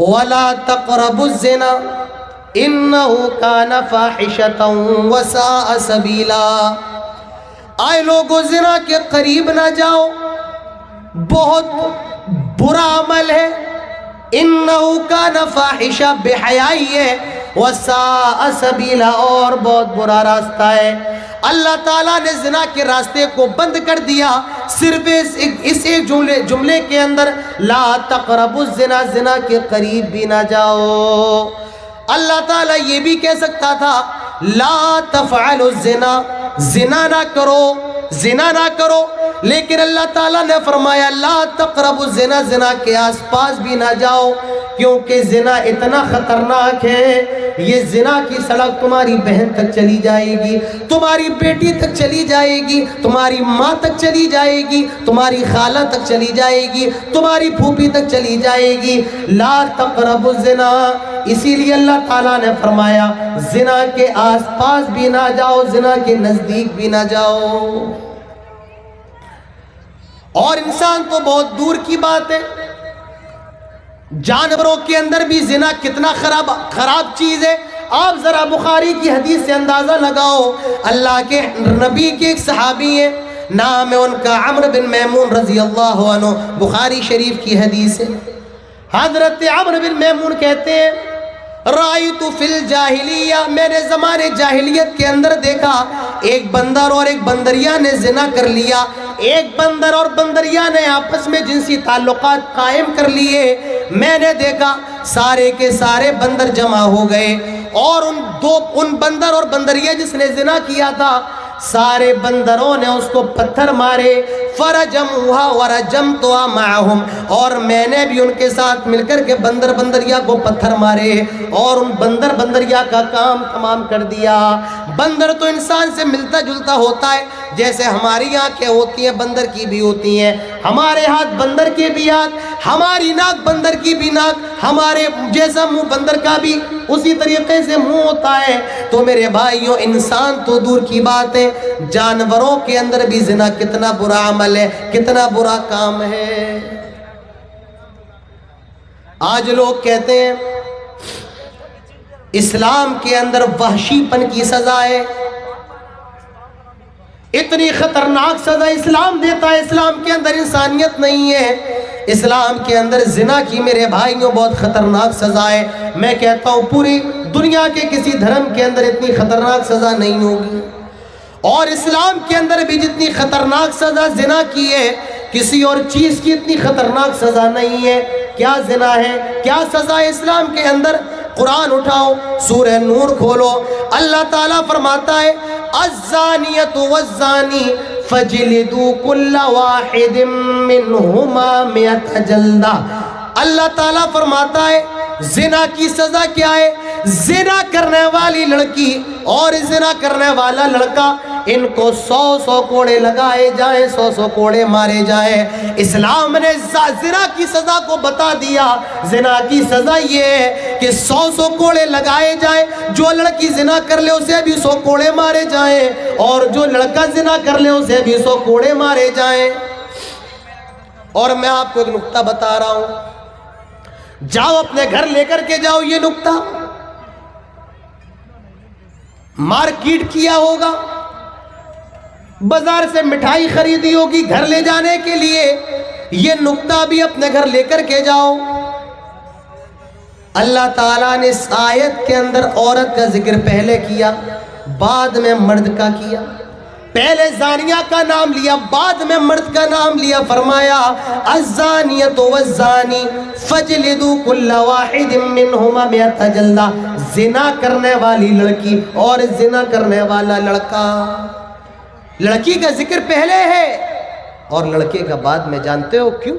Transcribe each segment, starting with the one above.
وَلَا تَقْرَبُوا الزِّنَا إِنَّهُ كَانَ فَاحِشَةً وَسَاءَ سَبِيلًا. آئے لوگو زنا کے قریب نہ جاؤ، بہت برا عمل ہے. إِنَّهُ كَانَ فَاحِشَةً بے حیائی ہے، وَسَاءَ سَبِيلًا اور بہت برا راستہ ہے. اللہ تعالیٰ نے زنا کے راستے کو بند کر دیا صرف اس ایک جملے کے اندر، لا تقربوا الزنا، زنا کے قریب بھی نہ جاؤ. اللہ تعالیٰ یہ بھی کہہ سکتا تھا لا تفعلوا الزنا، زنا نہ کرو، زنا نہ کرو، لیکن اللہ تعالیٰ نے فرمایا لا تقربوا الزنا، زنا کے آس پاس بھی نہ جاؤ، کیونکہ زنا اتنا خطرناک ہے. یہ زنا کی سڑک تمہاری بہن تک چلی جائے گی، تمہاری بیٹی تک چلی جائے گی، تمہاری ماں تک چلی جائے گی، تمہاری خالہ تک چلی جائے گی، تمہاری پھوپھی تک چلی جائے گی. لا تقربوا الزنا، اسی لیے اللہ تعالیٰ نے فرمایا زنا کے آس پاس بھی نہ جاؤ، زنا کے نزدیک بھی نہ جاؤ. اور انسان تو بہت دور کی بات ہے، جانوروں کے اندر بھی زنا کتنا خراب چیز ہے. آپ ذرا بخاری کی حدیث سے اندازہ لگاؤ. اللہ کے نبی کے ایک صحابی ہیں، نام ہے ان کا عمرو بن میمون رضی اللہ عنہ، بخاری شریف کی حدیث ہے. حضرت عمرو بن میمون کہتے ہیں رأیت فی الجاہلیہ، میں نے زمانے جاہلیت کے اندر دیکھا ایک بندر اور ایک بندریا نے زنا کر لیا. ایک بندر اور بندریا نے آپس میں جنسی تعلقات قائم کر لیے. میں نے دیکھا سارے کے سارے بندر جمع ہو گئے اور ان بندر اور بندریا جس نے زنا کیا تھا سارے بندروں نے اس کو پتھر مارے. فرجموها ورجمتها معهم، اور میں نے بھی ان کے ساتھ مل کر کے بندر بندریا کو پتھر مارے اور ان بندر بندریا کا کام تمام کر دیا. بندر تو انسان سے ملتا جلتا ہوتا ہے، جیسے ہماری آنکھیں ہوتی ہیں بندر کی بھی ہوتی ہیں، ہمارے ہاتھ بندر کے بھی ہاتھ، ہماری ناک بندر کی بھی ناک، ہمارے جیسا منہ بندر کا بھی اسی طریقے سے منہ ہوتا ہے. تو میرے بھائیوں انسان تو دور کی بات ہے، جانوروں کے اندر بھی زنا کتنا برا عمل ہے، کتنا برا کام ہے. آج لوگ کہتے ہیں اسلام کے اندر وحشی پن کی سزا ہے، اتنی خطرناک سزا اسلام دیتا ہے. اسلام کے اندر انسانیت نہیں ہے، اسلام کے اندر زنا کی میرے بھائیوں بہت خطرناک سزا ہے. میں کہتا ہوں پوری دنیا کے کسی دھرم کے اندر اتنی خطرناک سزا نہیں ہوگی، اور اسلام کے اندر بھی جتنی خطرناک سزا زنا کی ہے کسی اور چیز کی اتنی خطرناک سزا نہیں ہے. کیا زنا ہے، کیا سزا ہے اسلام کے اندر؟ قرآن اٹھاؤ، سورہ نور کھولو، اللہ تعالیٰ فرماتا ہے الزانیۃ والزانی فجلدوا کل واحد منہما 100 جلدہ. اللہ تعالیٰ فرماتا ہے زنا کی سزا کیا ہے؟ زنا کرنے والی لڑکی اور زنا کرنے والا لڑکا، ان کو 100 کوڑے لگائے جائیں، 100 کوڑے مارے جائیں. اسلام نے زنا کی سزا کو بتا دیا. زنا کی سزا یہ ہے کہ 100 کوڑے لگائے جائیں، جو لڑکی زنا کر لے اسے بھی 100 کوڑے مارے جائیں، اور جو لڑکا زنا کر لے اسے بھی 100 کوڑے مارے جائیں. اور میں آپ کو ایک نکتہ بتا رہا ہوں، جاؤ اپنے گھر لے کر کے جاؤ یہ نکتہ، مارکیٹ کیا ہوگا، بازار سے مٹھائی خریدی ہوگی گھر لے جانے کے لیے، یہ نکتہ بھی اپنے گھر لے کر کے جاؤ. اللہ تعالیٰ نے اس آیت کے اندر عورت کا ذکر پہلے کیا، بعد میں مرد کا کیا. پہلے زانیہ کا نام لیا، بعد میں مرد کا نام لیا. فرمایا الزانیۃ والزانی فجلدوا کل واحد منہما 100 جلدہ. زنا کرنے والی لڑکی اور زنا کرنے والا لڑکا. لڑکی کا ذکر پہلے ہے اور لڑکے کا بعد میں. جانتے ہو کیوں؟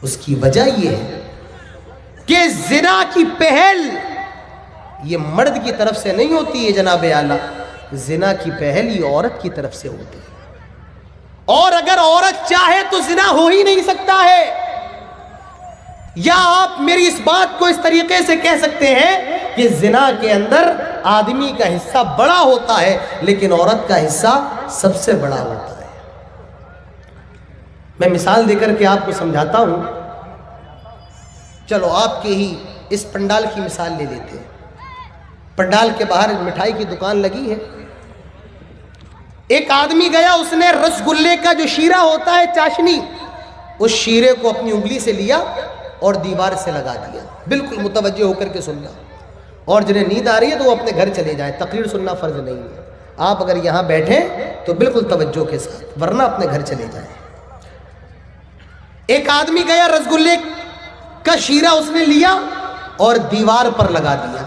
اس کی وجہ یہ ہے کہ زنا کی پہل یہ مرد کی طرف سے نہیں ہوتی ہے جناب اعلیٰ، زنا کی پہل یہ عورت کی طرف سے ہوتی ہے. اور اگر عورت چاہے تو زنا ہو ہی نہیں سکتا ہے. یا آپ میری اس بات کو اس طریقے سے کہہ سکتے ہیں کہ زنا کے اندر آدمی کا حصہ بڑا ہوتا ہے لیکن عورت کا حصہ سب سے بڑا ہوتا ہے. میں مثال دے کر کے آپ کو سمجھاتا ہوں. چلو آپ کے ہی اس پنڈال کی مثال لے لیتے ہیں. پنڈال کے باہر مٹھائی کی دکان لگی ہے. ایک آدمی گیا, اس نے رس گلے کا جو شیرہ ہوتا ہے چاشنی, اس شیرے کو اپنی انگلی سے لیا اور دیوار سے لگا دیا. بالکل متوجہ ہو کر کے سننا, اور جنہیں نیند آ رہی ہے تو وہ اپنے گھر چلے جائیں, تقریر سننا فرض نہیں ہے. آپ اگر یہاں بیٹھیں تو بالکل توجہ کے ساتھ, ورنہ اپنے گھر چلے جائیں. ایک آدمی گیا, رس گلے کا شیرہ اس نے لیا اور دیوار پر لگا دیا.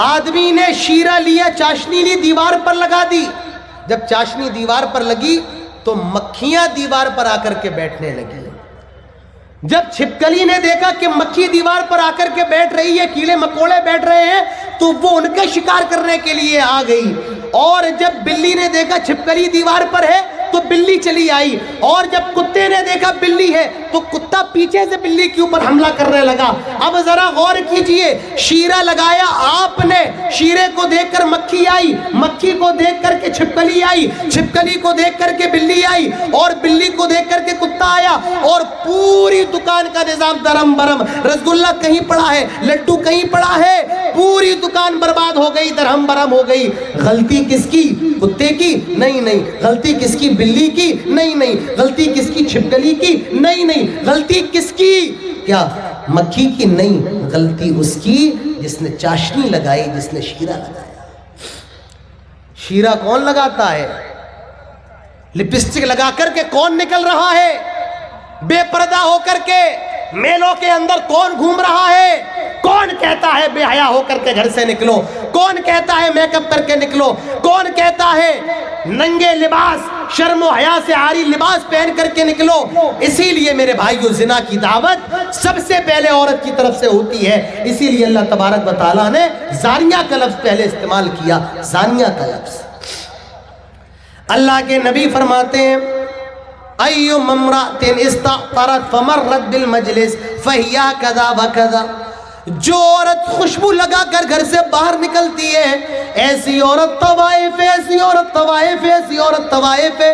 آدمی نے شیرہ لیا, چاشنی لی, دیوار پر لگا دی. جب چاشنی دیوار پر لگی تو مکھیاں دیوار پر آ کر کے بیٹھنے لگی. جب چھپکلی نے دیکھا کہ مکھی دیوار پر آ کر کے بیٹھ رہی ہے, کیڑے مکوڑے بیٹھ رہے ہیں, تو وہ ان کا شکار کرنے کے لیے آ گئی. اور جب بلی نے دیکھا چھپکلی دیوار پر ہے تو بلی چلی آئی. اور جب کتے نے دیکھا بلی ہے تو کتا پیچھے سے بلی کے اوپر حملہ کرنے لگا. اب ذرا غور کیجئے, شیرہ لگایا آپ نے, شیرے کو دیکھ کر مکھی آئی, مکھی کو دیکھ کر کے چھپکلی آئی, چھپکلی کو دیکھ کر کے بلی آئی, اور بلی کو دیکھ کر کے کتا آیا, اور پوری دکان کا نظام درم برم. رسگلہ کہیں پڑا ہے, لڈو کہیں پڑا ہے, پوری دکان برباد ہو گئی, درہم برہم ہو گئی. غلطی کس کی؟ کتے کی؟ نہیں نہیں. غلطی کس کی؟ بلی کی؟ نہیں نہیں. غلطی کس کی؟ چھپکلی کی؟ نہیں نہیں. غلطی کس کی؟ کیا مکھی کی؟ نہیں. غلطی اس کی جس نے چاشنی لگائی, جس نے شیرہ لگایا. شیرہ کون لگاتا ہے؟ لپسٹک لگا کر کے کون نکل رہا ہے؟ بے پردہ ہو کر کے میلوں کے اندر کون گھوم رہا ہے؟ کون کہتا ہے بے حیا ہو کر کے گھر سے نکلو؟ کون کہتا ہے میک اپ کر کے نکلو؟ کون کہتا ہے ننگے لباس, شرم و حیا سے عاری لباس پہن کر کے نکلو؟ اسی لیے میرے بھائیو, زنا کی دعوت سب سے پہلے عورت کی طرف سے ہوتی ہے. اسی لیے اللہ تبارک و تعالیٰ نے زانیہ کا لفظ پہلے استعمال کیا, زانیہ کا لفظ. اللہ کے نبی فرماتے ہیں, ايُّمَّ امرأة استعطرت فمرت بالمجلس فهي كذا وكذا. جو عورت خوشبو لگا کر گھر سے باہر نکلتی ہے, ایسی عورت طوائف ہے, ایسی عورت طوائف ہے, ایسی عورت طوائف ہے.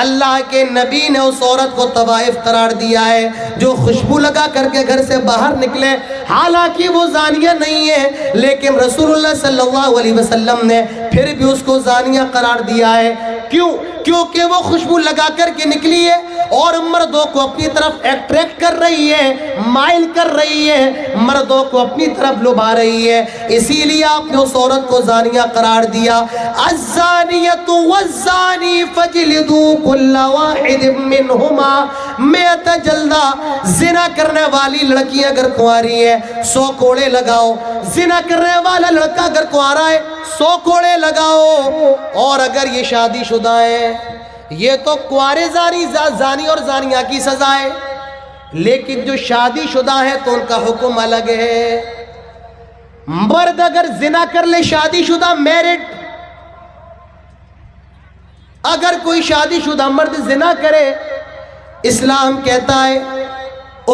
اللہ کے نبی نے اس عورت کو طوائف قرار دیا ہے جو خوشبو لگا کر کے گھر سے باہر نکلے. حالانکہ وہ زانیہ نہیں ہے, لیکن رسول اللہ صلی اللہ علیہ وسلم نے پھر بھی اس کو زانیہ قرار دیا ہے. کیوں؟ کیونکہ وہ خوشبو لگا کر کے نکلی ہے اور مردوں کو اپنی طرف اٹریکٹ کر رہی ہے, مائل کر رہی ہے, مردوں کو اپنی طرف لبھا رہی ہے. اسی لیے آپ نے اس عورت کو زانیہ قرار دیا. الزانیۃ والزانی فجلدوا کل واحد منہما مئۃ جلدہ. زنا کرنے والی لڑکی اگر کنواری ہے 100 کوڑے لگاؤ, زنا کرنے والا لڑکا اگر کنوارا ہے 100 کوڑے لگاؤ. اور اگر یہ شادی شدہ ہے, یہ تو کنوارے زانی اور زانیہ کی سزا ہے, لیکن جو شادی شدہ ہے تو ان کا حکم الگ ہے. مرد اگر زنا کر لے, شادی شدہ میرڈ, اگر کوئی شادی شدہ مرد زنا کرے, اسلام کہتا ہے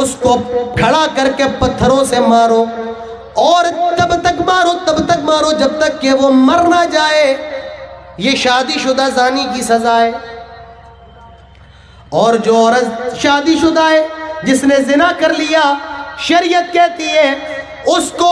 اس کو کھڑا کر کے پتھروں سے مارو, اور تب تک مارو, تب تک مارو جب تک کہ وہ مر نہ جائے. یہ شادی شدہ زانی کی سزا ہے. اور جو عورت شادی شدہ ہے جس نے زنا کر لیا, شریعت کہتی ہے اس کو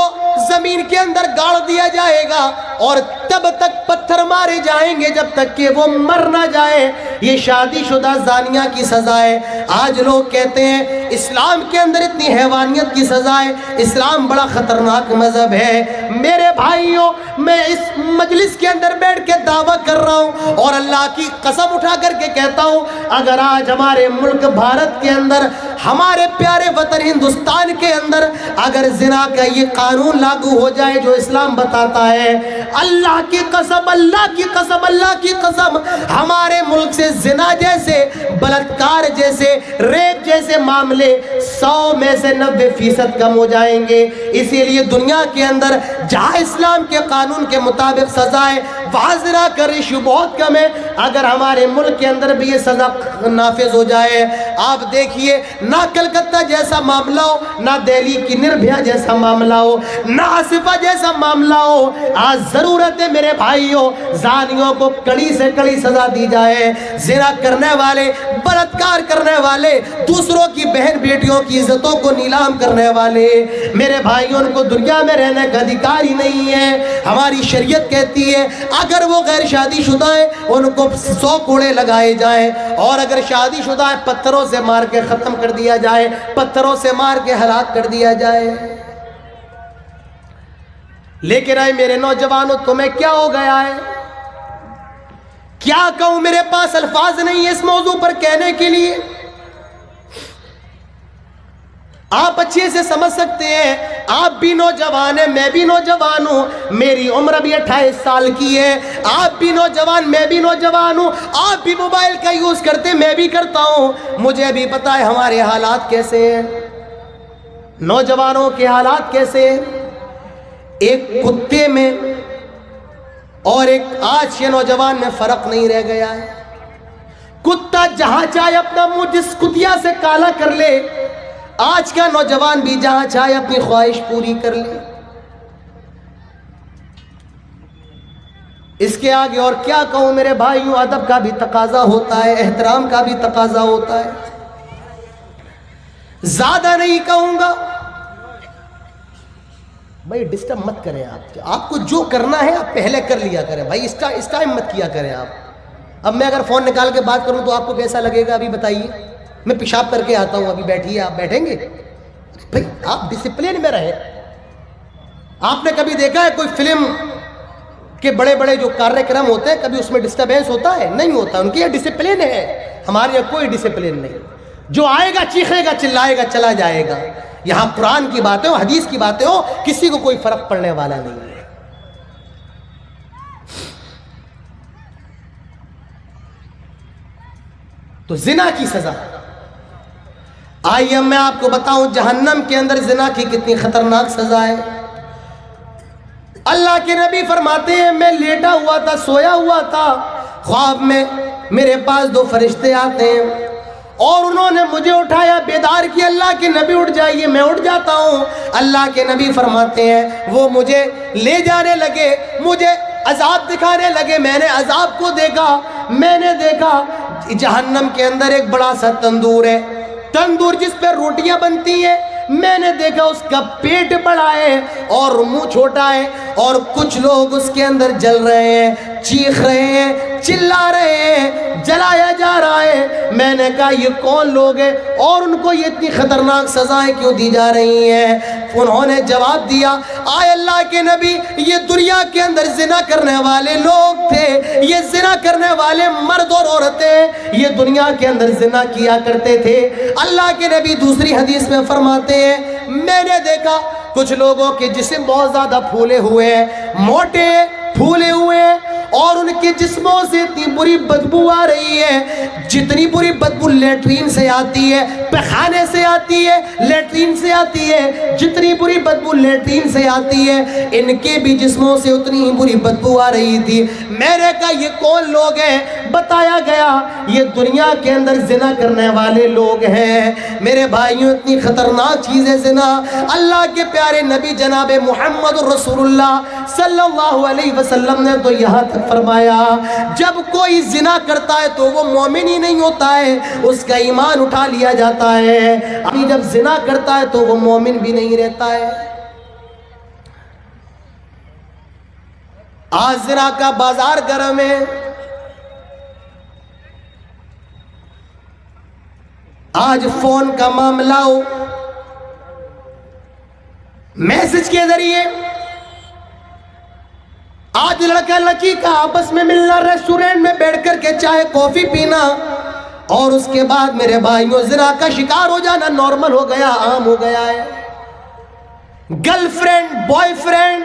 زمین کے اندر گاڑ دیا جائے گا, اور تب تک پتھر مارے جائیں گے جب تک کہ وہ مر نہ جائے. یہ شادی شدہ زانیہ کی سزا ہے. آج لوگ کہتے ہیں اسلام کے اندر اتنی حیوانیت کی سزا ہے, اسلام بڑا خطرناک مذہب ہے. میرے بھائیوں, میں اس مجلس کے اندر بیٹھ کے دعویٰ کر رہا ہوں اور اللہ کی قسم اٹھا کر کے کہتا ہوں, اگر آج ہمارے ملک بھارت کے اندر, ہمارے پیارے وطن ہندوستان کے اندر اگر زنا کا یہ قانون لاگو ہو جائے جو اسلام بتاتا ہے, اللہ کی قسم, اللہ کی قسم, اللہ کی قسم, ہمارے ملک سے زنا جیسے, بلاತ್ಕಾರ جیسے, ریپ جیسے معاملے 100 میں سے 90% کم ہو جائیں گے. اسی لیے دنیا کے اندر جہاں اسلام کے قانون کے مطابق سزا ہے, وہاں زنا کا ریشیو بہت کم ہے. اگر ہمارے ملک کے اندر بھی یہ سزا نافذ ہو جائے, آپ دیکھیے نہ کلکتہ جیسا معاملہ ہو، نہ دہلی کی نربھیا جیسا معاملہ ہو، نہ آصفہ جیسا معاملہ ہو، آج ضرورت ہے میرے بھائیوں زانیوں کو کڑی سے کڑی سزا دی جائے۔ زنا کرنے والے، بلاತ್ಕಾರ کرنے والے، دوسروں کی بہن بیٹیوں کی عزتوں کو نیلام کرنے والے میرے بھائیوں، ان کو دنیا میں رہنے کا ادھیکار ہی نہیں ہے۔ ہماری شریعت کہتی ہے اگر وہ غیر شادی شدہ ہیں ان کو 100 کوڑے لگائے جائیں، اور اگر شادی شدہ ہے پتھروں سے مار کے ختم کر دیا جائے، پتھروں سے مار کے ہلاک کر دیا جائے۔ لیکن اے میرے نوجوانوں، تمہیں کیا ہو گیا ہے؟ کیا کہوں، میرے پاس الفاظ نہیں ہے اس موضوع پر کہنے کے لیے۔ آپ اچھے سے سمجھ سکتے ہیں، آپ بھی نوجوان ہیں، میں بھی نوجوان ہوں، میری عمر ابھی 28 سال کی ہے، آپ بھی نوجوان، میں بھی نوجوان ہوں، آپ بھی موبائل کا یوز کرتے، میں بھی کرتا ہوں، مجھے بھی پتا ہے ہمارے حالات کیسے ہیں، نوجوانوں کے حالات کیسے ہیں۔ ایک کتے میں اور ایک آج کے نوجوان میں فرق نہیں رہ گیا ہے۔ کتا جہاں چاہے اپنا منہ جس کتیا سے کالا کر لے، آج کا نوجوان بھی جہاں چاہے اپنی خواہش پوری کر لے۔ اس کے آگے اور کیا کہوں میرے بھائیوں، ادب کا بھی تقاضا ہوتا ہے، احترام کا بھی تقاضا ہوتا ہے، زیادہ نہیں کہوں گا۔ بھائی ڈسٹرب مت کریں، آپ کو جو کرنا ہے آپ پہلے کر لیا کریں بھائی، اس ٹائم مت کیا کریں آپ۔ اب میں اگر فون نکال کے بات کروں تو آپ کو کیسا لگے گا ابھی بتائیے؟ میں پیشاب کر کے آتا ہوں، ابھی بیٹھیے، آپ بیٹھیں گے؟ بھائی آپ ڈسپلن میں رہیں۔ آپ نے کبھی دیکھا ہے کوئی فلم کے بڑے بڑے جو کاریہ ہوتے ہیں کبھی اس میں ڈسٹربینس ہوتا ہے؟ نہیں ہوتا، ان کی یہ ڈسپلن ہے۔ ہمارے یہاں کوئی ڈسپلن نہیں، جو آئے گا چیخے گا چلائے گا چلا جائے گا۔ یہاں قرآن کی باتیں ہو، حدیث کی باتیں ہو، کسی کو کوئی فرق پڑنے والا نہیں ہے۔ تو زنا کی سزا، آئیے میں آپ کو بتاؤں جہنم کے اندر زنا کی کتنی خطرناک سزا ہے۔ اللہ کے نبی فرماتے ہیں میں لیٹا ہوا تھا، سویا ہوا تھا، خواب میں میرے پاس 2 فرشتے آتے ہیں اور انہوں نے مجھے اٹھایا، بیدار کیا، اللہ کے نبی اٹھ جائیے، میں اٹھ جاتا ہوں۔ اللہ کے نبی فرماتے ہیں وہ مجھے لے جانے لگے، مجھے عذاب دکھانے لگے، میں نے عذاب کو دیکھا، میں نے دیکھا جہنم کے اندر ایک بڑا سا تندور ہے، تندور جس پہ روٹیاں بنتی ہیں، میں نے دیکھا اس کا پیٹ بڑا ہے اور منہ چھوٹا ہے، اور کچھ لوگ اس کے اندر جل رہے ہیں، چیخ رہے ہیں، چلا رہے ہیں، جلایا جا رہا ہے۔ میں نے کہا یہ کون لوگ ہیں اور ان کو یہ اتنی خطرناک سزائیں کیوں دی جا رہی ہیں؟ انہوں نے جواب دیا، آئے اللہ کے نبی یہ دنیا کے اندر زنا کرنے والے لوگ تھے، یہ زنا کرنے والے مرد اور عورتیں یہ دنیا کے اندر زنا کیا کرتے تھے۔ اللہ کے نبی دوسری حدیث میں فرماتے ہیں میں نے دیکھا کچھ لوگوں کے جسم بہت زیادہ پھولے ہوئے ہیں، موٹے پھولے ہوئے ہیں، اور ان کے جسموں سے اتنی بری بدبو آ رہی ہے، جتنی بری بدبو لیٹرین سے آتی ہے، پیخانے سے آتی ہے، لیٹرین سے آتی ہے، جتنی بری بدبو لیٹرین سے آتی ہے، ان کے بھی جسموں سے اتنی ہی بری بدبو آ رہی تھی۔ میں نے کہا یہ کون لوگ ہیں؟ بتایا گیا یہ دنیا کے اندر زنا کرنے والے لوگ ہیں۔ میرے بھائیوں اتنی خطرناک چیز ہے زنا۔ اللہ کے پیارے نبی جناب محمد رسول اللہ صلی اللہ علیہ وسلم نے تو یہاں تک فرمایا جب کوئی زنا کرتا ہے تو وہ مومن ہی نہیں ہوتا ہے، اس کا ایمان اٹھا لیا جاتا ہے۔ ابھی جب زنا کرتا ہے تو وہ مومن بھی نہیں رہتا ہے۔ آج زنا کا بازار گرم ہے، آج فون کا معاملہ ہو، میسج کے ذریعے، آج لڑکا لڑکی کا آپس میں ملنا، ریسٹورنٹ میں بیٹھ کر کے چائے کافی پینا، اور اس کے بعد میرے بھائیوں زنا کا شکار ہو جانا نارمل ہو گیا، عام ہو گیا ہے۔ گرل فرینڈ، بوائے فرینڈ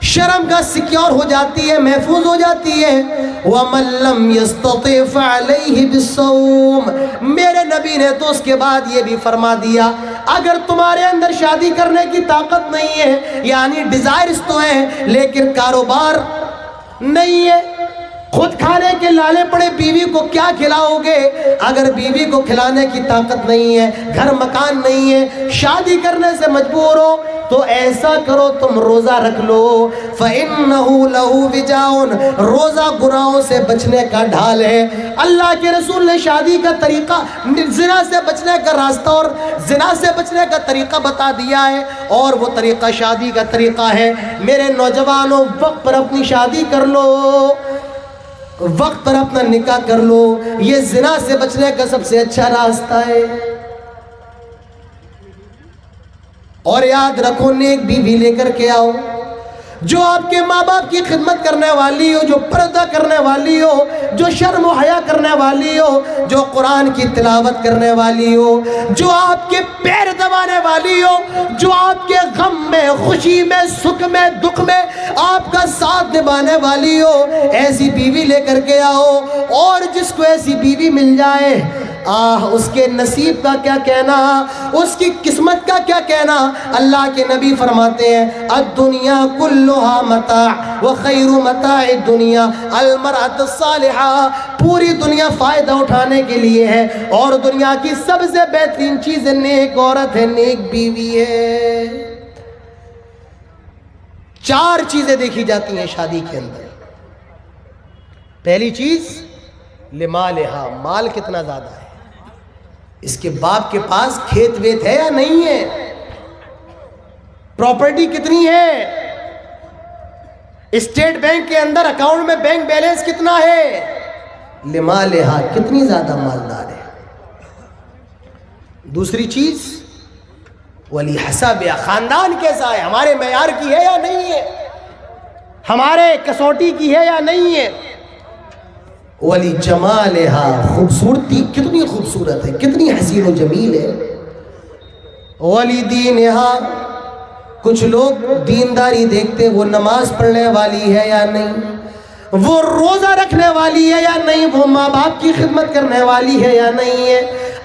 شرم کا سیکیور ہو جاتی ہے، محفوظ ہو جاتی ہے۔ وَمَن لَّمْ يَسْتَطِعْ فَعَلَيْهِ بِالصَّوْمِ، میرے نبی نے تو اس کے بعد یہ بھی فرما دیا اگر تمہارے اندر شادی کرنے کی طاقت نہیں ہے، یعنی ڈیزائرز تو ہیں لیکن کاروبار نہیں ہے، خود کھانے کے لالے پڑے، بیوی کو کیا کھلاؤ گے؟ اگر بیوی کو کھلانے کی طاقت نہیں ہے، گھر مکان نہیں ہے، شادی کرنے سے مجبور ہو، تو ایسا کرو تم روزہ رکھ لو۔ فَإِنَّهُ لَهُ وِجَاءٌ، روزہ گناہوں سے بچنے کا ڈھال ہے۔ اللہ کے رسول نے شادی کا طریقہ، زنا سے بچنے کا راستہ اور زنا سے بچنے کا طریقہ بتا دیا ہے، اور وہ طریقہ شادی کا طریقہ ہے۔ میرے نوجوانوں، وقت پر اپنی شادی کر لو، وقت پر اپنا نکاح کر لو، یہ زنا سے بچنے کا سب سے اچھا راستہ ہے۔ اور یاد رکھو، نیک بیوی لے کر کے آؤ، جو آپ کے ماں باپ کی خدمت کرنے والی ہو، جو پردہ کرنے والی ہو، جو شرم و حیا کرنے والی ہو، جو قرآن کی تلاوت کرنے والی ہو، جو آپ کے پیر دبانے والی ہو، جو آپ کے غم میں، خوشی میں، سکھ میں، دکھ میں آپ کا ساتھ نبھانے والی ہو، ایسی بیوی لے کر کے آؤ۔ اور جس کو ایسی بیوی مل جائے، اس کے نصیب کا کیا کہنا، اس کی قسمت کا کیا کہنا۔ اللہ کے نبی فرماتے ہیں الدنیا کلھا متاع وخیر متاع الدنیا المرأۃ الصالحہ، پوری دنیا فائدہ اٹھانے کے لیے ہے، اور دنیا کی سب سے بہترین چیز نیک عورت ہے، نیک بیوی ہے۔ 4 چیزیں دیکھی جاتی ہیں شادی کے اندر۔ پہلی چیز لمالہا، مال کتنا زیادہ ہے، اس کے باپ کے پاس کھیت ویت ہے یا نہیں ہے، پراپرٹی کتنی ہے، اسٹیٹ بینک کے اندر اکاؤنٹ میں بینک بیلنس کتنا ہے، لمالہا، کتنی زیادہ مالدار ہے۔ دوسری چیز ولی حسابہ، خاندان کیسا ہے، ہمارے معیار کی ہے یا نہیں ہے، ہمارے کسوٹی کی ہے یا نہیں ہے۔ ولی جمالہا، خوبصورتی کتنی خوبصورت ہے، کتنی حسین و جمیل ہے۔ ولی دینہا، کچھ لوگ دینداری دیکھتے، وہ نماز پڑھنے والی ہے یا نہیں، وہ روزہ رکھنے والی ہے یا نہیں، وہ ماں باپ کی خدمت کرنے والی ہے یا نہیں ہے۔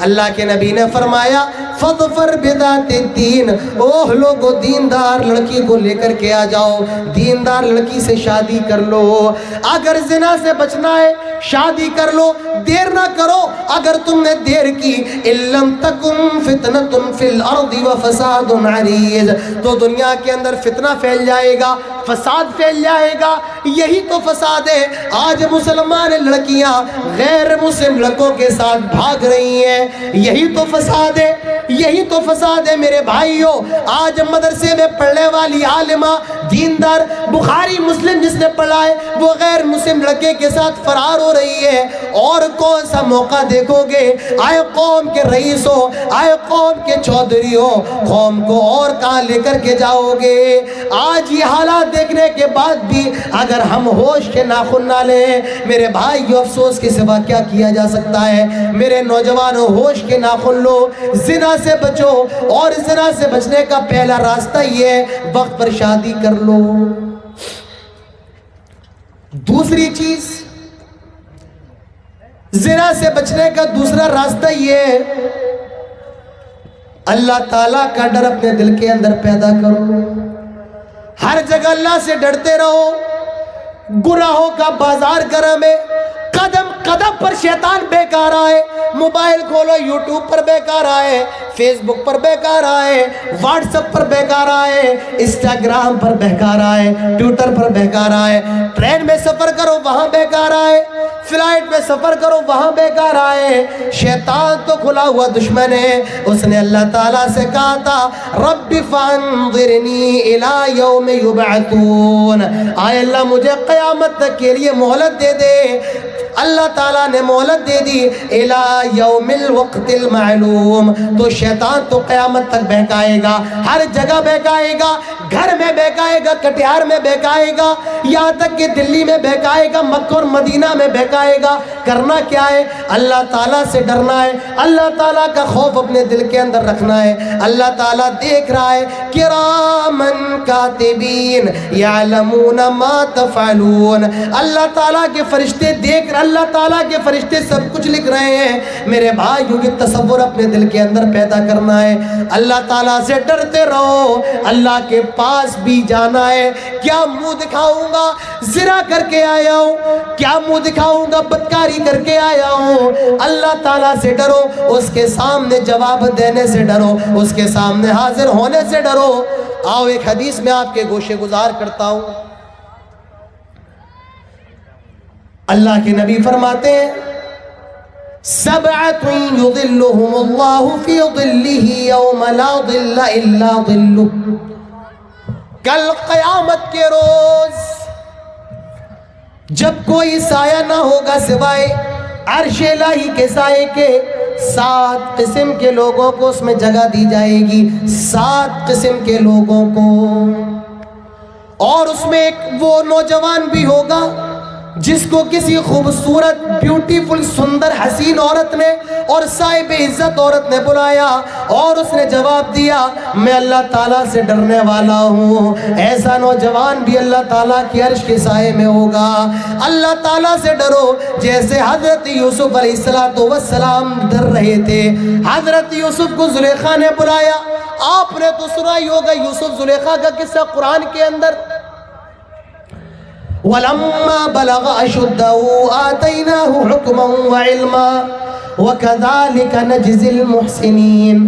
اللہ کے نبی نے فرمایا فَظْفَرْ بِذَاتِ الدِّينِ، اوہ لوگو دیندار لڑکی کو لے کر کے آ جاؤ، دیندار لڑکی سے شادی کر لو۔ اگر زنا سے بچنا ہے شادی کر لو، دیر نہ کرو۔ اگر تم نے دیر کی إِلَّمْ تَكُمْ فِتْنَةٌ فِي الْأَرْضِ وَفَسَادٌ عَرِيضٌ، تو دنیا کے اندر فتنہ پھیل جائے گا، فساد پھیل جائے گا۔ یہی تو فساد ہے، آج مسلمان لڑکیاں غیر مسلم لڑکوں کے ساتھ بھاگ رہی ہیں، یہی تو فساد ہے، یہی تو فساد ہے میرے بھائیوں۔ آج مدرسے میں پڑھنے والی عالمہ دیندار بخاری مسلم جس نے پڑھا ہے، وہ غیر مسلم لڑکے کے ساتھ فرار ہو رہی ہے۔ اور کون سا موقع دیکھو گے، آئے قوم کے رئیس ہو، آئے قوم کے چودھری ہو، قوم کو اور کہاں لے کر کے جاؤ گے؟ آج یہ حالات دیکھنے کے بعد بھی اگر ہم ہوش کے ناخن نہ لیں، میرے بھائی افسوس کے سوا کیا کیا جا سکتا ہے؟ میرے نوجوانوں، ہوش کے ناخن لو، زنا سے بچو، اور زنا سے بچنے کا پہلا راستہ یہ ہے وقت پر شادی کر لو۔ دوسری چیز، زنا سے بچنے کا دوسرا راستہ یہ ہے اللہ تعالیٰ کا ڈر اپنے دل کے اندر پیدا کرو، ہر جگہ اللہ سے ڈرتے رہو۔ گناہوں کا بازار گرم ہے، قدم قدم پر شیطان بیکار آئے، موبائل کھولو یوٹیوب پر بیکار آئے، فیس بک پر بیکار آئے، واٹس ایپ پر بیکار آئے، انسٹاگرام پر بیکار آئے، ٹویٹر پر بیکار آئے، ٹرین میں سفر کرو وہاں بیکار آئے، فلائٹ میں سفر کرو وہاں بیکار آئے۔ شیطان تو کھلا ہوا دشمن ہے، اس نے اللہ تعالیٰ سے کہا تھا رب فانظرنی الی یوم یبعثون، آئے اللہ مجھے قیامت تک کے لیے مہلت دے دے، اللہ تعالیٰ نے مہلت دے دی الی یوم الوقت المعلوم، تو شیطان تو قیامت تک بہکائے گا، ہر جگہ بہکائے گا، گھر میں بہکائے گا، کٹیہار میں بہکائے گا، یہاں تک کہ دلی میں بہکائے گا، مکہ اور مدینہ میں بہکائے گا۔ کرنا کیا ہے؟ اللہ تعالیٰ سے ڈرنا ہے، اللہ تعالیٰ کا خوف اپنے دل کے اندر رکھنا ہے۔ اللہ تعالیٰ دیکھ رہا ہے، کرامن کاتبین یعلمون ما تفعلون، اللہ تعالیٰ کے فرشتے دیکھ رہے، اللہ تعالیٰ کے فرشتے سب کچھ لکھ رہے ہیں۔ میرے بھائیوں یہ تصور اپنے دل کے اندر پیدا کرنا ہے۔ اللہ تعالیٰ سے ڈرتے رہو، اللہ کے پاس بھی جانا ہے۔ کیا منہ دکھاؤں گا؟ زنا کر کے آیا ہوں، کیا منہ دکھاؤں گا؟ بدکاری کر کے آیا ہوں۔ اللہ تعالیٰ سے ڈرو، اس کے سامنے جواب دینے سے ڈرو، اس کے سامنے حاضر ہونے سے ڈرو۔ آؤ ایک حدیث میں آپ کے گوشے گزار کرتا ہوں۔ اللہ کے نبی فرماتے ہیں سبعۃ یظلھم اللہ فی ظلہ یوم لا ظل الا ظلہ، کل قیامت کے روز جب کوئی سایہ نہ ہوگا سوائے عرش الہی کے سائے کے، 7 قسم کے لوگوں کو اس میں جگہ دی جائے گی، 7 قسم کے لوگوں کو۔ اور اس میں ایک وہ نوجوان بھی ہوگا جس کو کسی خوبصورت بیوٹیفل سندر حسین عورت نے اور صاحب عزت عورت نے بلایا اور اس نے جواب دیا میں اللہ تعالیٰ سے ڈرنے والا ہوں۔ ایسا نوجوان بھی اللہ تعالیٰ کی عرش کے سائے میں ہوگا۔ اللہ تعالیٰ سے ڈرو جیسے حضرت یوسف علیہ السلام ڈر رہے تھے۔ حضرت یوسف کو زلیخا نے بلایا، آپ نے تو سنا ہی ہوگا یوسف زلیخا کا قصہ قرآن کے اندر۔ وَلَمَّا بَلَغَ أَشُدَّهُ آتَيْنَاهُ حُكْمًا وَعِلْمًا وَكَذَلِكَ نَجْزِي الْمُحْسِنِينَ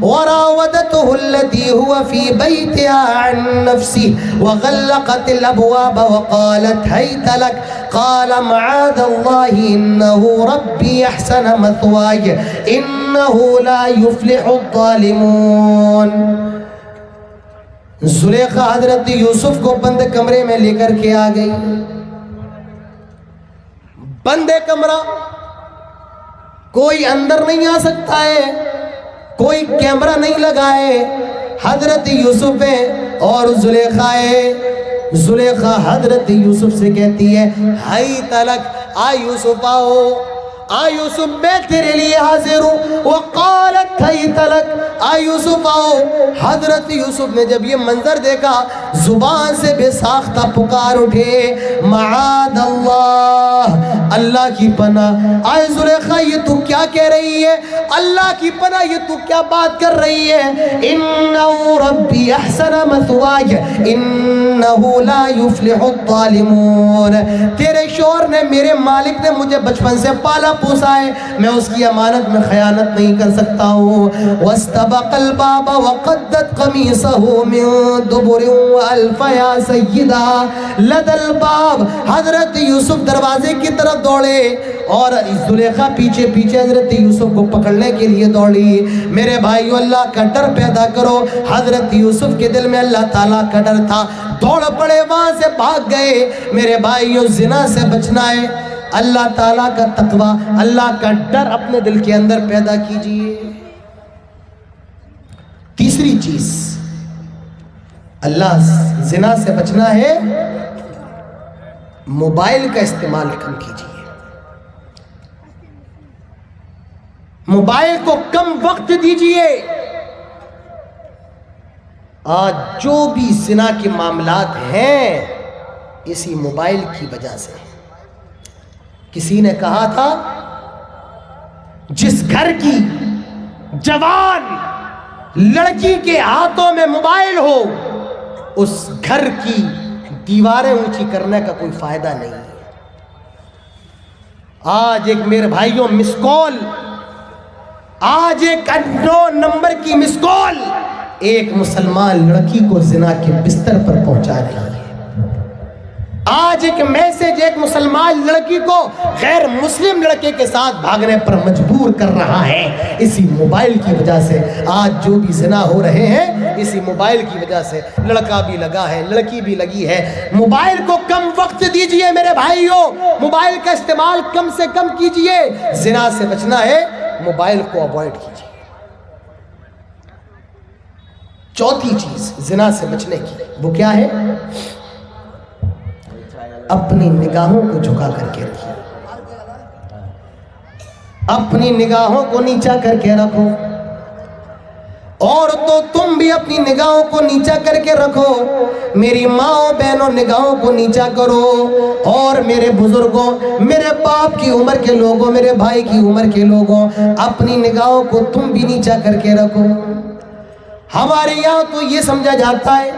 وَرَاوَدَتْهُ الَّتِي هُوَ فِي بَيْتِهَا عَن نَّفْسِهِ وَغَلَّقَتِ الْأَبْوَابَ وَقَالَتْ هَيْتَ لَكَ قَالَ مَعَاذَ اللَّهِ إِنَّهُ رَبِّي أَحْسَنَ مَثْوَايَ إِنَّهُ لَا يُفْلِحُ الظَّالِمُونَ۔ زلیخا حضرت یوسف کو بند کمرے میں لے کر کے آ گئی۔ بند کمرہ، کوئی اندر نہیں آ سکتا ہے، کوئی کیمرہ نہیں لگا ہے۔ حضرت یوسف ہے اور زلیخا ہے۔ زلیخا حضرت یوسف سے کہتی ہے ہائی تلک، آ یوسف آؤ، آ یوسف میں تیرے لیے حاضر ہوں۔ وقالت ہیت لک، آ یوسف آؤ۔ حضرت یوسف نے جب یہ منظر دیکھا زبان سے بے ساختہ پکار اٹھے معاذ اللہ، اللہ کی پناہ۔ آئے زلیخا یہ تو کیا کہہ رہی ہے؟ اللہ کی پناہ یہ تو کیا بات کر رہی ہے؟ انہو ربی احسن مثواج انہو لا یفلح الظالمون، تیرے شوہر نے، میرے مالک نے مجھے بچپن سے پالا پوسا ہے، میں اس کی امانت میں خیانت نہیں کر سکتا ہوں۔ واستبق الباب وقدت قمیصه من دبر والف یا سیدہ لدى الباب، حضرت یوسف دروازے کی طرف دوڑے اور زلیخا پیچھے پیچھے حضرت یوسف کو پکڑنے کے لیے دوڑی۔ میرے بھائیو اللہ کا ڈر پیدا کرو۔ حضرت یوسف کے دل میں اللہ تعالیٰ کا ڈر تھا، دوڑ پڑے، وہاں سے بھاگ گئے۔ میرے بھائیو زنا سے بچنا ہے، اللہ تعالیٰ کا تقوی، اللہ کا ڈر اپنے دل کے اندر پیدا کیجئے۔ تیسری چیز، اللہ زنا سے بچنا ہے، موبائل کا استعمال کم کیجئے، موبائل کو کم وقت دیجئے۔ آج جو بھی زنا کے معاملات ہیں اسی موبائل کی وجہ سے۔ کسی نے کہا تھا جس گھر کی جوان لڑکی کے ہاتھوں میں موبائل ہو اس گھر کی دیواریں اونچی کرنے کا کوئی فائدہ نہیں ہے۔ آج ایک میرے بھائیوں مس کال، آج ایک اننون نمبر کی مس کال ایک مسلمان لڑکی کو زنا کے بستر پر پہنچا رہی ہے۔ آج ایک میسج ایک مسلمان لڑکی کو غیر مسلم لڑکے کے ساتھ بھاگنے پر مجبور کر رہا ہے، اسی موبائل کی وجہ سے۔ آج جو بھی زنا ہو رہے ہیں اسی موبائل کی وجہ سے، لڑکا بھی لگا ہے، لڑکی بھی لگی ہے۔ موبائل کو کم وقت دیجئے میرے بھائیوں، موبائل کا استعمال کم سے کم کیجئے۔ زنا سے بچنا ہے، موبائل کو اوائڈ کیجئے۔ چوتھی چیز زنا سے بچنے کی وہ کیا ہے؟ اپنی نگاہوں کو جھکا کر کے رکھیے، اپنی نگاہوں کو نیچا کر کے رکھو۔ اور تو تم بھی اپنی نگاہوں کو نیچا کر کے رکھو، میری ماں بہنوں نگاہوں کو نیچا کرو۔ اور میرے بزرگوں، میرے باپ کی عمر کے لوگوں، میرے بھائی کی عمر کے لوگوں، اپنی نگاہوں کو تم بھی نیچا کر کے رکھو۔ ہمارے یہاں تو یہ سمجھا جاتا ہے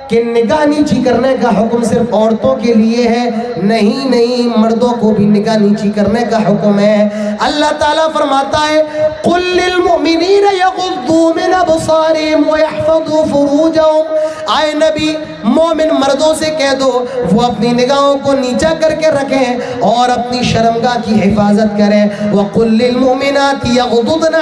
کہ نگاہ نیچی کرنے کا حکم صرف عورتوں کے لیے ہے، نہیں نہیں، مردوں کو بھی نگاہ نیچی کرنے کا حکم ہے۔ اللہ تعالیٰ فرماتا ہے قُلْ لِلْمُؤْمِنِينَ يَغُضُّوا مِنْ أَبْصَارِهِمْ وَيَحْفَظُوا فُرُوجَهُمْ، آئے نبی مومن مردوں سے کہہ دو وہ اپنی نگاہوں کو نیچا کر کے رکھیں اور اپنی شرمگاہ کی حفاظت کریں۔ وَقُلْ لِلْمُؤْمِنَاتِ يَغْضُضْنَ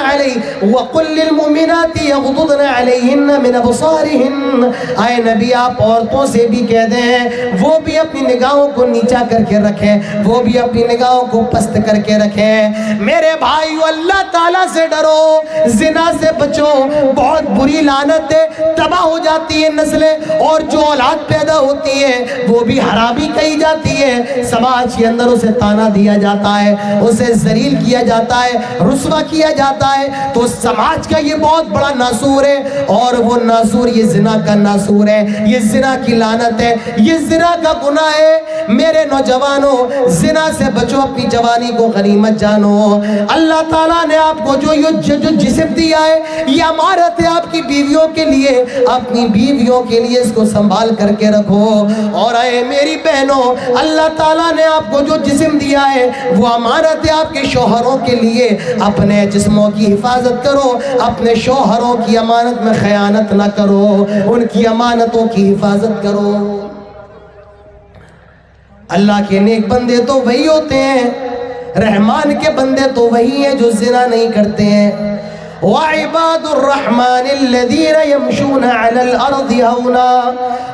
عَلَيْهِنَّ مِنْ أَبْصَارِهِنَّ، آئے نبی آپ عورتوں سے بھی کہہ دیں وہ بھی اپنی نگاہوں کو نیچا کر کے رکھیں، وہ بھی اپنی نگاہوں کو پست کر کے رکھیں۔ میرے بھائیو، اللہ تعالیٰ سے ڈرو، زنا سے بچو، بہت بری لعنت ہے، تباہ ہو جاتی ہے نسلیں، اور جو اولاد پیدا ہوتی ہے وہ بھی حرامی کہی جاتی ہے۔ سماج کے اندر اسے تانا دیا جاتا ہے، اسے ذلیل کیا جاتا ہے، رسوا کیا جاتا ہے، تو سماج کا یہ بہت بڑا ناسور ہے، اور وہ ناسور یہ زنا کا ناسور ہے، یہ زنا کی لعنت ہے، یہ زنا کا گناہ ہے۔ میرے نوجوانوں، زنا سے بچو، اپنی جوانی کو غنیمت جانو۔ اللہ تعالیٰ نے آپ کو جو جسم دیا ہے یہ امانت ہے آپ کی بیویوں کے لیے، اپنی بیویوں کے لیے اس کو سنبھال کر کے رکھو۔ اور اے میری بہنوں، اللہ تعالیٰ نے آپ کو جو جسم دیا ہے وہ امانت ہے آپ کے شوہروں کے لیے، اپنے جسموں کی حفاظت کرو، اپنے شوہروں کی امانت میں خیانت نہ کرو، ان کی امانتوں کی حفاظت کرو۔ اللہ کے نیک بندے تو وہی ہوتے ہیں، رحمان کے بندے تو وہی ہیں جو زنا نہیں کرتے ہیں۔ وَعِبَادُ الرَّحْمَنِ الَّذِينَ يَمْشُونَ عَلَى الْأَرْضِ هَوْنًا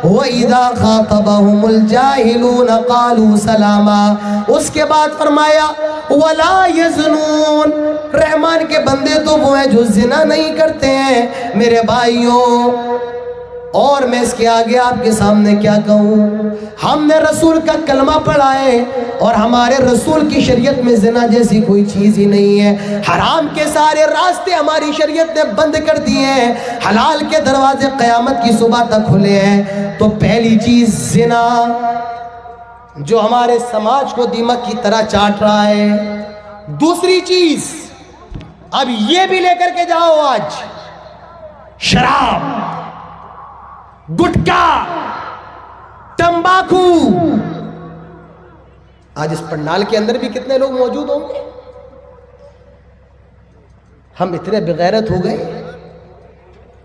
وَإِذَا خَاطَبَهُمُ الْجَاهِلُونَ قَالُوا سَلَامًا۔ اس کے بعد فرمایا وَلَا يَزْنُونَ، رحمان کے بندے تو وہ ہیں جو زنا نہیں کرتے ہیں۔ میرے بھائیوں، اور میں اس کے آگے آپ کے سامنے کیا کہوں، ہم نے رسول کا کلمہ پڑھا ہے، اور ہمارے رسول کی شریعت میں زنا جیسی کوئی چیز ہی نہیں ہے۔ حرام کے سارے راستے ہماری شریعت نے بند کر دیے ہیں، حلال کے دروازے قیامت کی صبح تک کھلے ہیں۔ تو پہلی چیز زنا، جو ہمارے سماج کو دیمک کی طرح چاٹ رہا ہے۔ دوسری چیز، اب یہ بھی لے کر کے جاؤ، آج شراب، گٹکا، تمباکو، آج اس پنڈال کے اندر بھی کتنے لوگ موجود ہوں گے۔ ہم اتنے بغیرت ہو گئے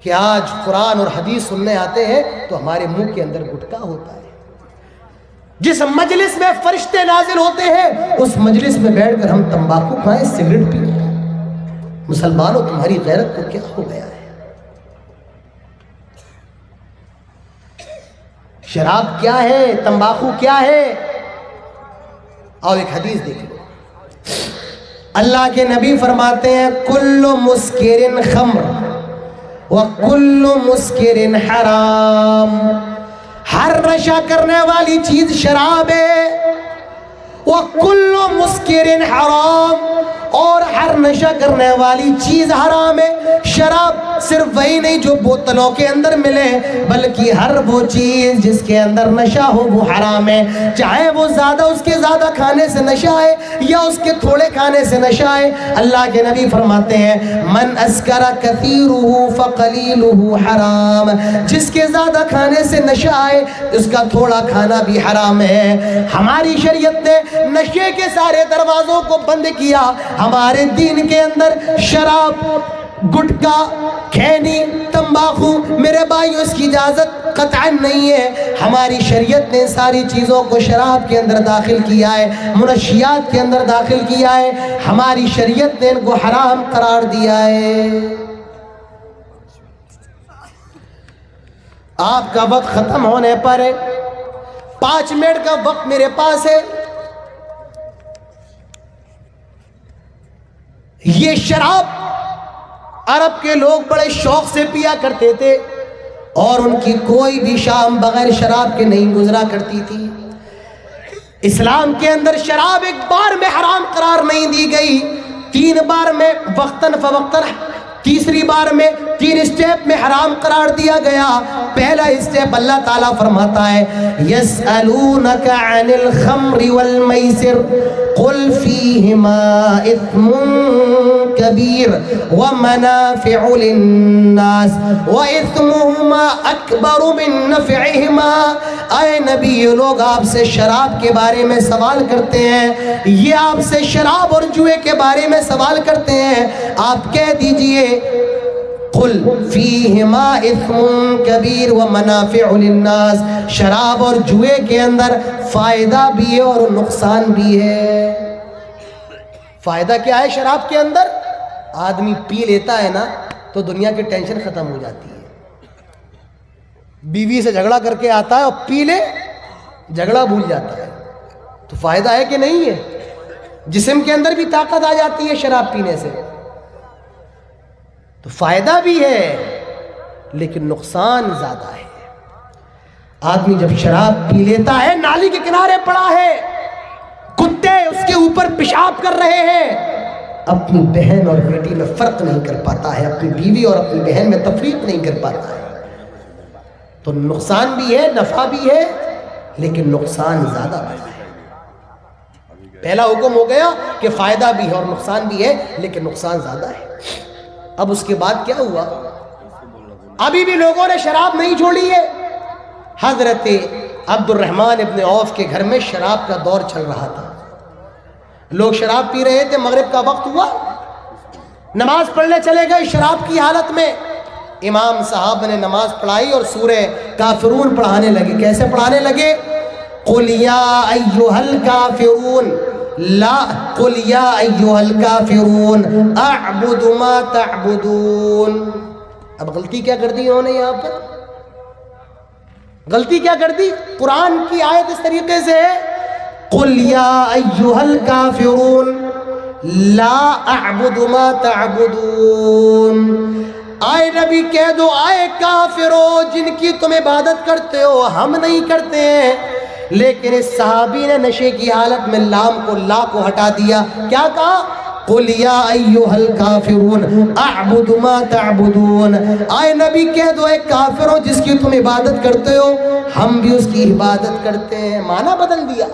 کہ آج قرآن اور حدیث سننے آتے ہیں تو ہمارے منہ کے اندر گٹکا ہوتا ہے۔ جس مجلس میں فرشتے نازل ہوتے ہیں اس مجلس میں بیٹھ کر ہم تمباکو کھائیں، سگریٹ پئیں۔ مسلمانوں، تمہاری غیرت کو کیا ہو گیا ہے؟ شراب کیا ہے؟ تمباکو کیا ہے؟ اور ایک حدیث دیکھ لو، اللہ کے نبی فرماتے ہیں کل مسکر خمر وکل مسکر حرام، ہر نشہ کرنے والی چیز شراب ہے، وکل مسکر حرام، اور ہر نشہ کرنے والی چیز حرام ہے۔ شراب صرف وہی نہیں جو بوتلوں کے اندر ملے، بلکہ ہر وہ چیز جس کے اندر نشہ ہو وہ حرام ہے، چاہے وہ زیادہ اس کے زیادہ کھانے سے نشہ ہے یا اس کے تھوڑے کھانے سے نشہ ہے۔ اللہ کے نبی فرماتے ہیں من اسکر کثیرہ فقلیلہ حرام، جس کے زیادہ کھانے سے نشہ ہے اس کا تھوڑا کھانا بھی حرام ہے۔ ہماری شریعت نے نشے کے سارے دروازوں کو بند کیا۔ ہمارے دین کے اندر شراب، گٹکا، کھینی، تمباکو، میرے بھائیوں اس کی اجازت قطعاً نہیں ہے. ہماری شریعت نے ساری چیزوں کو شراب کے اندر داخل کیا ہے, منشیات کے اندر داخل کیا ہے. ہماری شریعت نے ان کو حرام قرار دیا ہے. آپ کا وقت ختم ہونے پر ہے, 5 منٹ کا وقت میرے پاس ہے. یہ شراب عرب کے لوگ بڑے شوق سے پیا کرتے تھے اور ان کی کوئی بھی شام بغیر شراب کے نہیں گزرا کرتی تھی. اسلام کے اندر شراب ایک بار میں حرام قرار نہیں دی گئی, 3 بار میں وقتاً فوقتاً, تیسری بار میں 3 اسٹیپ میں حرام قرار دیا گیا. پہلا اسٹیپ اللہ تعالیٰ فرماتا ہے یسألونک عن الخمر والمیسر قل فیہما اثم کبیر ومنافع للناس واثمہما اکبر من نفعہما. اے نبی, یہ لوگ آپ سے شراب کے بارے میں سوال کرتے ہیں, یہ آپ سے شراب اور جوئے کے بارے میں سوال کرتے ہیں. آپ کہہ دیجئے قل فیہما اثم کبیر ومنافع للناس, شراب اور جوئے کے اندر فائدہ بھی ہے اور نقصان بھی ہے. فائدہ کیا ہے شراب کے اندر؟ آدمی پی لیتا ہے نا تو دنیا کی ٹینشن ختم ہو جاتی ہے. بیوی سے جھگڑا کر کے آتا ہے اور پی لے, جھگڑا بھول جاتا ہے. تو فائدہ ہے کہ نہیں ہے؟ جسم کے اندر بھی طاقت آ جاتی ہے شراب پینے سے. تو فائدہ بھی ہے لیکن نقصان زیادہ ہے. آدمی جب شراب پی لیتا ہے, نالی کے کنارے پڑا ہے, کتے اس کے اوپر پیشاب کر رہے ہیں, اپنی بہن اور بیٹی میں فرق نہیں کر پاتا ہے, اپنی بیوی اور اپنی بہن میں تفریق نہیں کر پاتا ہے. تو نقصان بھی ہے, نفع بھی ہے, لیکن نقصان زیادہ ہے. پہلا حکم ہو گیا کہ فائدہ بھی ہے اور نقصان بھی ہے, لیکن نقصان زیادہ ہے. اب اس کے بعد کیا ہوا؟ ابھی بھی لوگوں نے شراب نہیں چھوڑی ہے. حضرت عبد الرحمن ابن عوف کے گھر میں شراب کا دور چل رہا تھا. لوگ شراب پی رہے تھے, مغرب کا وقت ہوا, نماز پڑھنے چلے گئے شراب کی حالت میں. امام صاحب نے نماز پڑھائی اور سورہ کافرون پڑھانے لگے. کیسے پڑھانے لگے؟ قل یا ایھا الکافرون لا قل یا ایھا الکافرون اعبد ما تعبدون. اب غلطی کیا کر دی انہوں نے یہاں پر؟ غلطی کیا کر دی؟ قرآن کی آیت اس طریقے سے ہے قل یا ایھا الکافرون لا اعبد ما تعبدون. آئے نبی کہہ دو, آئے کافرو, جن کی تم عبادت کرتے ہو ہم نہیں کرتے ہیں. لیکن اس صحابی نے نشے کی حالت میں لام کو لا کو ہٹا دیا. کیا کہا؟ قل یا ایھا الکافرون اعبد ما تعبدون. آئے نبی کہہ دو, اے کافروں, جس کی تم عبادت کرتے ہو ہم بھی اس کی عبادت کرتے ہیں. معنی بدل دیا.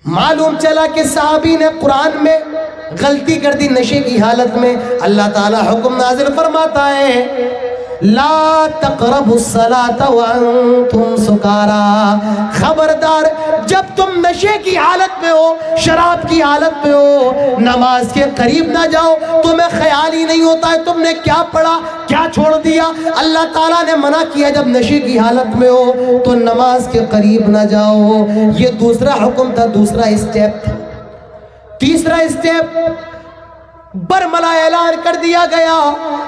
معلوم چلا کہ صحابی نے قرآن میں غلطی کر دی نشے کی حالت میں. اللہ تعالیٰ حکم نازل فرماتا ہے لا تقربوا الصلاة وانتم سکارا. خبردار, جب تم نشے کی حالت میں ہو, شراب کی حالت میں ہو, نماز کے قریب نہ جاؤ. تمہیں خیال ہی نہیں ہوتا ہے تم نے کیا پڑھا, کیا چھوڑ دیا. اللہ تعالیٰ نے منع کیا جب نشے کی حالت میں ہو تو نماز کے قریب نہ جاؤ. یہ دوسرا حکم تھا, دوسرا اسٹیپ تھا. تیسرا اسٹیپ برملا اعلان کر دیا گیا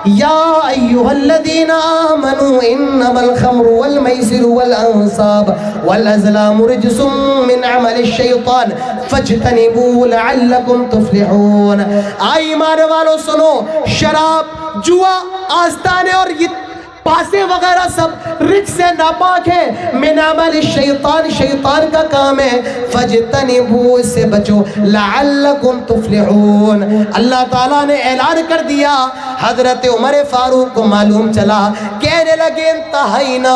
یا ایھا الذین آمنوا انما الخمر والمیسر والانصاب والازلام رجس من عمل الشیطان فاجتنبوه لعلکم تفلحون. آئی ایمان والو سنو, شراب, جوا, آستانے اور یہ پاسے وغیرہ سب رجس سے ناپاک ہے. من عمل الشیطان, شیطان کا کام ہے. فاجتنبوہ, اس سے بچو. لعلکم تفلحون. اللہ تعالیٰ نے اعلان کر دیا. حضرت عمر فاروق کو معلوم چلا, کہنے لگے انتہینا,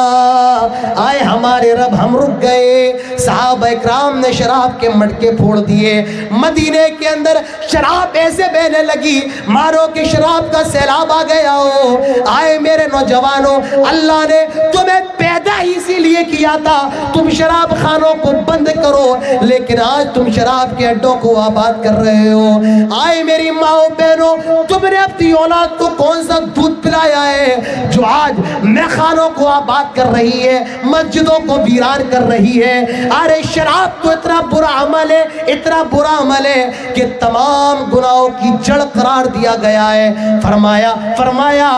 آئے ہمارے رب ہم رک گئے. صحابہ اکرام نے شراب کے مٹکے پھوڑ دیے. مدینے کے اندر شراب ایسے بہنے لگی مارو کہ شراب کا سیلاب آ گیا ہو. آئے میرے نوجوان, اللہ نے تمہیں پیدا ہی اسی لیے کیا تھا تم شراب خانوں کو بند کرو، لیکن آج تم شراب کے اڈوں کو آباد کر رہے ہو۔ آئے میری ماں بہنوں، تم نے اپنی اولاد کو کون سا دودھ پلایا ہے جو آج میخانوں کو آباد کر رہی ہے، مسجدوں کو ویران کر رہی ہے؟ ارے شراب تو اتنا برا عمل ہے، اتنا برا عمل ہے کہ تمام گناہوں کی جڑ قرار دیا گیا ہے۔ فرمایا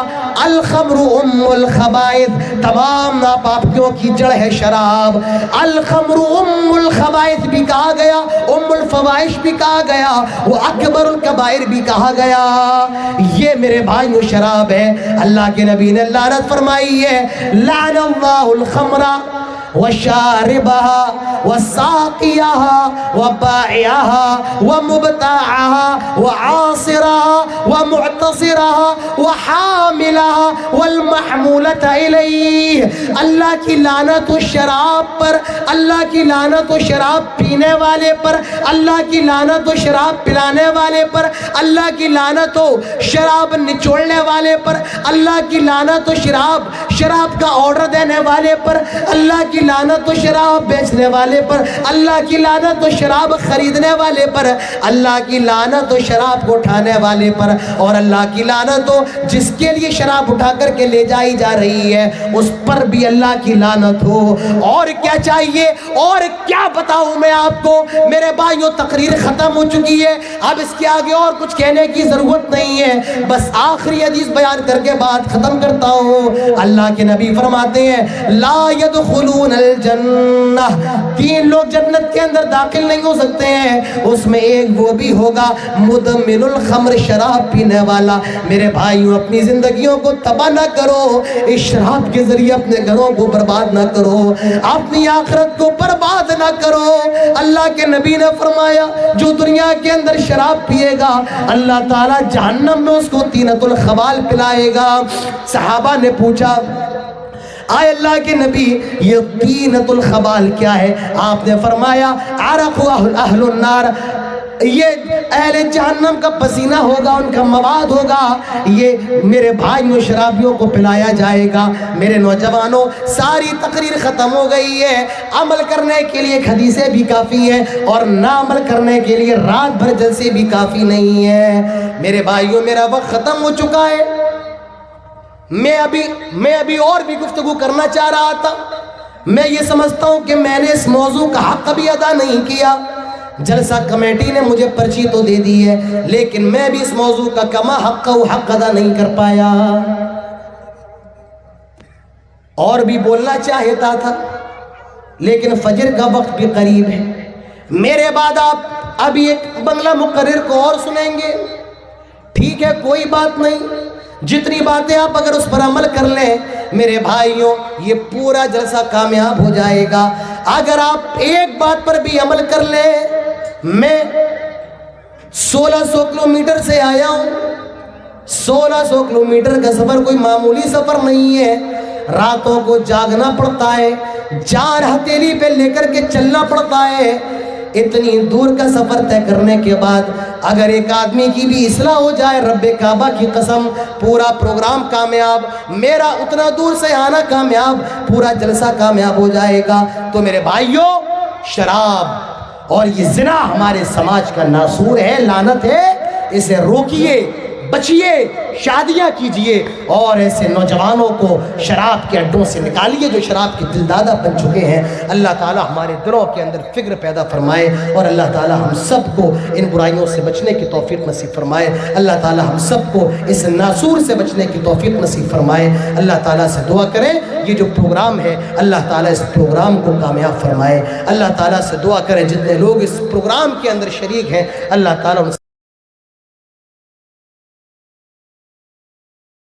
الخمر ام الخبائث، تمام ناپاکیوں کی جڑ ہے شراب۔ الخمر ام الخبائث بھی کہا گیا، ام الفواحش بھی کہا گیا، وہ اکبر الکبائر بھی کہا گیا۔ یہ میرے بھائیو شراب ہے۔ اللہ کے نبی نے لعنت فرمائی ہے، لعن اللہ الخمر وشاربها وساقيها وبائعها ومبتاعها وعاصرها ومعتصرها وحاملها والمحمولة إليه۔ اللہ کی لعنت و شراب پر، اللہ کی لعنت و شراب پینے والے پر، اللہ کی لعنت و شراب پلانے والے پر، اللہ کی لعنت و شراب نچوڑنے والے پر، اللہ کی لعنت و شراب کا آرڈر دینے والے پر، اللہ کی لعنت و شراب بیچنے والے پر، اللہ کی لعنت و شراب خریدنے والے پر، اللہ کی لعنت و شراب کو اٹھانے والے پر، اور اللہ کی لعنت و جس کے لیے شراب اٹھا کر کے لے جائی جا رہی ہے اس پر بھی اللہ کی لعنت ہو۔ اور کیا چاہیے، اور کیا بتاؤں میں آپ کو میرے بھائیوں؟ تقریر ختم ہو چکی ہے، اب اس کے آگے اور کچھ کہنے کی ضرورت نہیں ہے، بس آخری حدیث بیان کر کے بات ختم کرتا ہوں۔ اللہ کے نبی فرماتے ہیں لا يدخلون الجنہ، تین لوگ جنت کے اندر داخل نہیں ہو سکتے ہیں، اس میں ایک وہ بھی ہوگا مدمن الخمر، شراب پینے والا۔ میرے بھائیوں اپنی زندگیوں کو تباہ نہ کرو، اس شراب کے ذریعے اپنے گھروں کو برباد نہ کرو، اپنی آخرت کو برباد نہ کرو۔ اللہ کے نبی نے فرمایا جو دنیا کے اندر شراب پیے گا اللہ تعالیٰ جہنم میں اس کو طینۃ الخبال پلائے گا۔ صحابہ نے پوچھا آئے اللہ کے نبی یہ طینۃ الخبال کیا ہے؟ آپ نے فرمایا عرق اہل النار، یہ اہل جہنم کا پسینہ ہوگا، ان کا مواد ہوگا، یہ میرے بھائیوں شرابیوں کو پلایا جائے گا۔ میرے نوجوانوں ساری تقریر ختم ہو گئی ہے، عمل کرنے کے لیے حدیثیں بھی کافی ہیں اور نہ عمل کرنے کے لیے رات بھر جلسے بھی کافی نہیں ہے۔ میرے بھائیوں میرا وقت ختم ہو چکا ہے، میں ابھی اور بھی گفتگو کرنا چاہ رہا تھا۔ میں یہ سمجھتا ہوں کہ میں نے اس موضوع کا حق بھی ادا نہیں کیا۔ جلسہ کمیٹی نے مجھے پرچی تو دے دی ہے، لیکن میں بھی اس موضوع کا کما حق ادا نہیں کر پایا، اور بھی بولنا چاہتا تھا، لیکن فجر کا وقت بھی قریب ہے۔ میرے بعد آپ ابھی ایک بنگلہ مقرر کو اور سنیں گے، ٹھیک ہے کوئی بات نہیں، جتنی باتیں آپ اگر اس پر عمل کر لیں میرے بھائیوں یہ پورا جلسہ کامیاب ہو جائے گا۔ اگر آپ ایک بات پر بھی عمل کر لیں، میں 1600 کلومیٹر سے آیا ہوں، 1600 کلومیٹر کا سفر کوئی معمولی سفر نہیں ہے، راتوں کو جاگنا پڑتا ہے، جان ہتھیلی پہ لے کر کے چلنا پڑتا ہے۔ اتنی دور کا سفر طے کرنے کے بعد اگر ایک آدمی کی بھی اصلاح ہو جائے رب کعبہ کی قسم پورا پروگرام کامیاب، میرا اتنا دور سے آنا کامیاب، پورا جلسہ کامیاب ہو جائے گا۔ تو میرے بھائیوں شراب اور یہ زنا ہمارے سماج کا ناسور ہے، لعنت ہے، اسے روکیے، بچیے، شادیاں کیجئے اور ایسے نوجوانوں کو شراب کے اڈوں سے نکالیے جو شراب کے دلدادہ بن چکے ہیں۔ اللہ تعالی ہمارے دلوں کے اندر فکر پیدا فرمائے اور اللہ تعالی ہم سب کو ان برائیوں سے بچنے کی توفیق نصیب فرمائے۔ اللہ تعالی ہم سب کو اس ناسور سے بچنے کی توفیق نصیب فرمائے۔ اللہ تعالی سے دعا کریں یہ جو پروگرام ہے اللہ تعالی اس پروگرام کو کامیاب فرمائے۔ اللہ تعالی سے دعا کریں جتنے لوگ اس پروگرام کے اندر شریک ہیں اللہ تعالی